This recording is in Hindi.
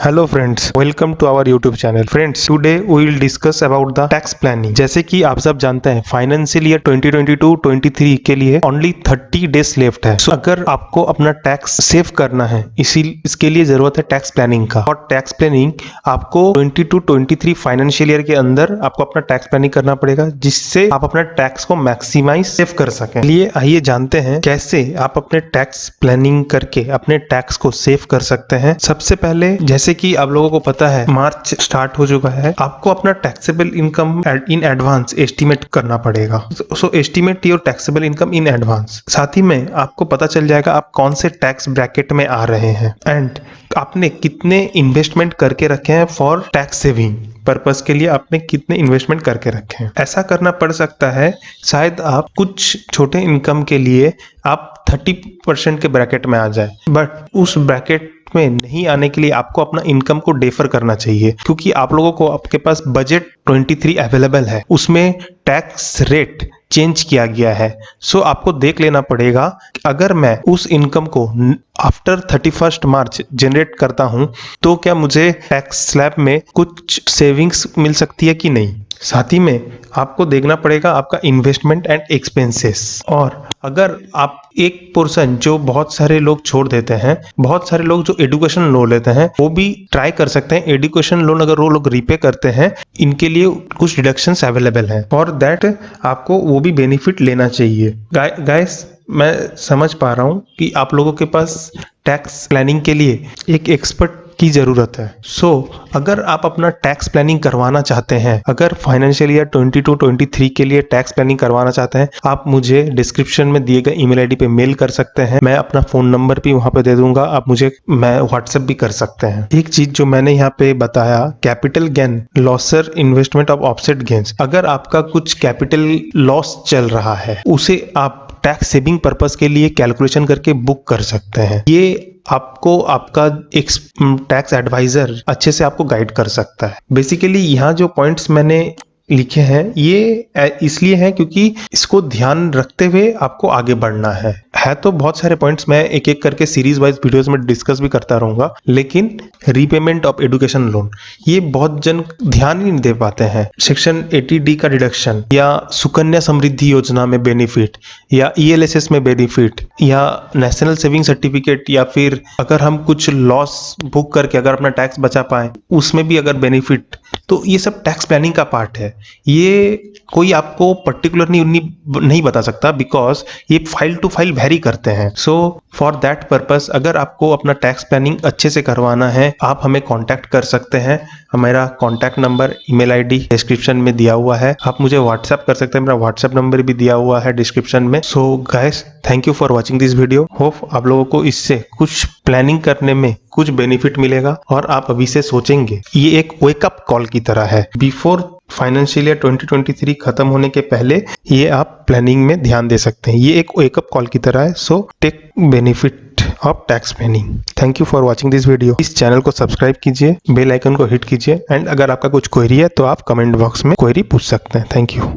Hello friends, welcome to our YouTube channel. Friends, today we will discuss about the tax planning. जैसे कि आप सब जानते हैं, फाइनेंशियल ईयर 2022-23 के लिए ओनली 30 डेज लेफ्ट है। So, अगर आपको अपना टैक्स सेव करना है, इसके लिए जरूरत है टैक्स प्लानिंग का। और टैक्स प्लानिंग आपको 22-23 फाइनेंशियल ईयर के अंदर आपको अपना टैक्स प्लानिंग करना पड़ेगा, जिससे आप अपना टैक्स को मैक्सिमाइज सेव कर सकें। लिए आइए जानते हैं कैसे आप अपने टैक्स प्लानिंग करके अपने टैक्स को सेव कर सकते हैं। सबसे पहले, जैसे कि आप लोगों को पता है, मार्च स्टार्ट हो चुका है, आपको अपना taxable income in advance estimate करना पड़ेगा। So estimate your taxable income in advance. साथ ही में आपको पता चल जाएगा आप कौन से टैक्स ब्रैकेट में आ रहे हैं एंड आपने कितने इन्वेस्टमेंट करके रखे हैं फॉर टैक्स सेविंग पर्पस के लिए। आपने कितने इन्वेस्टमेंट करके रखे हैं, ऐसा करना पड़ सकता है। शायद आप कुछ छोटे इनकम के लिए आप 30% के ब्रैकेट में आ जाए, बट उस ब्रैकेट में नहीं आने के लिए आपको अपना इनकम को डेफर करना चाहिए, क्योंकि आप लोगों को आपके पास बजट 23 अवेलेबल है, उसमें टैक्स रेट चेंज किया गया है। सो आपको देख लेना पड़ेगा कि अगर मैं उस इनकम को आफ्टर 31 मार्च जनरेट करता हूं तो क्या मुझे टैक्स स्लैब में कुछ सेविंग्स मिल सकती है कि नहीं। साथ ही में आपको देखना पड़ेगा आपका इन्वेस्टमेंट एंड एक्सपेंसेस। और अगर आप एक पोर्शन जो बहुत सारे लोग छोड़ देते हैं, बहुत सारे लोग जो एजुकेशन लोन लेते हैं, वो भी ट्राई कर सकते हैं। एजुकेशन लोन अगर वो लोग रीपे करते हैं, इनके लिए कुछ डिडक्शंस अवेलेबल हैं। फॉर दैट आपको वो भी बेनिफिट लेना चाहिए। गाइस, मैं समझ पा रहा हूँ कि आप लोगों के पास टैक्स प्लानिंग के लिए एक एक्सपर्ट की जरूरत है। सो अगर आप अपना टैक्स प्लानिंग करवाना चाहते हैं, अगर फाइनेंशियल ईयर 22-23 के लिए टैक्स प्लानिंग करवाना चाहते हैं, आप मुझे डिस्क्रिप्शन में दिए गए ईमेल आईडी पे मेल कर सकते हैं। मैं अपना फोन नंबर भी वहां पे दे दूंगा, आप मुझे व्हाट्सएप भी कर सकते हैं। एक चीज जो मैंने यहाँ पे बताया, capital gain loser investment of offset gains. अगर आपका कुछ कैपिटल लॉस चल रहा है, उसे आप टैक्स सेविंग पर्पस के लिए कैलकुलेशन करके बुक कर सकते हैं। ये आपको आपका एक टैक्स एडवाइजर अच्छे से आपको गाइड कर सकता है। बेसिकली यहाँ जो पॉइंट्स मैंने लिखे हैं, ये इसलिए हैं क्योंकि इसको ध्यान रखते हुए आपको आगे बढ़ना है। तो बहुत सारे पॉइंट्स मैं एक एक करके सीरीज वाइज वीडियोस में डिस्कस भी करता रहूंगा, लेकिन रीपेमेंट ऑफ एजुकेशन लोन, ये बहुत जन ध्यान ही नहीं दे पाते हैं। सेक्शन 80D का डिडक्शन, या सुकन्या समृद्धि योजना में बेनिफिट, या ELSS में बेनिफिट, या नेशनल सेविंग सर्टिफिकेट, या फिर अगर हम कुछ लॉस बुक करके अगर अपना टैक्स बचा पाए उसमें भी अगर बेनिफिट, तो ये सब टैक्स प्लानिंग का पार्ट है। ये कोई आपको पर्टिकुलर नहीं बता सकता, बिकॉज ये फाइल टू फाइल वेरी करते हैं। सो फॉर दैट पर्पस, अगर आपको अपना टैक्स प्लानिंग अच्छे से करवाना है, आप हमें कांटेक्ट कर सकते हैं। हमारा contact number, email ID description में दिया हुआ है। आप मुझे व्हाट्सएप कर सकते हैं, मेरा व्हाट्सएप नंबर भी दिया हुआ है डिस्क्रिप्शन में। So guys, thank you for watching this video. Hope आप लोगों को इससे कुछ प्लानिंग करने में कुछ बेनिफिट मिलेगा और आप अभी से सोचेंगे। ये एक वेकअप कॉल की तरह है। बिफोर फाइनेंशियल ईयर 2023 खत्म होने के पहले ये आप प्लानिंग में ध्यान दे सकते हैं। ये एक वेकअप कॉल की तरह है। So take benefit of tax planning. Thank you for watching this video. इस चैनल को सब्सक्राइब कीजिए, बेल आइकन को हिट कीजिए, एंड अगर आपका कुछ क्वेरी है तो आप कमेंट बॉक्स में क्वेरी पूछ सकते हैं। Thank you.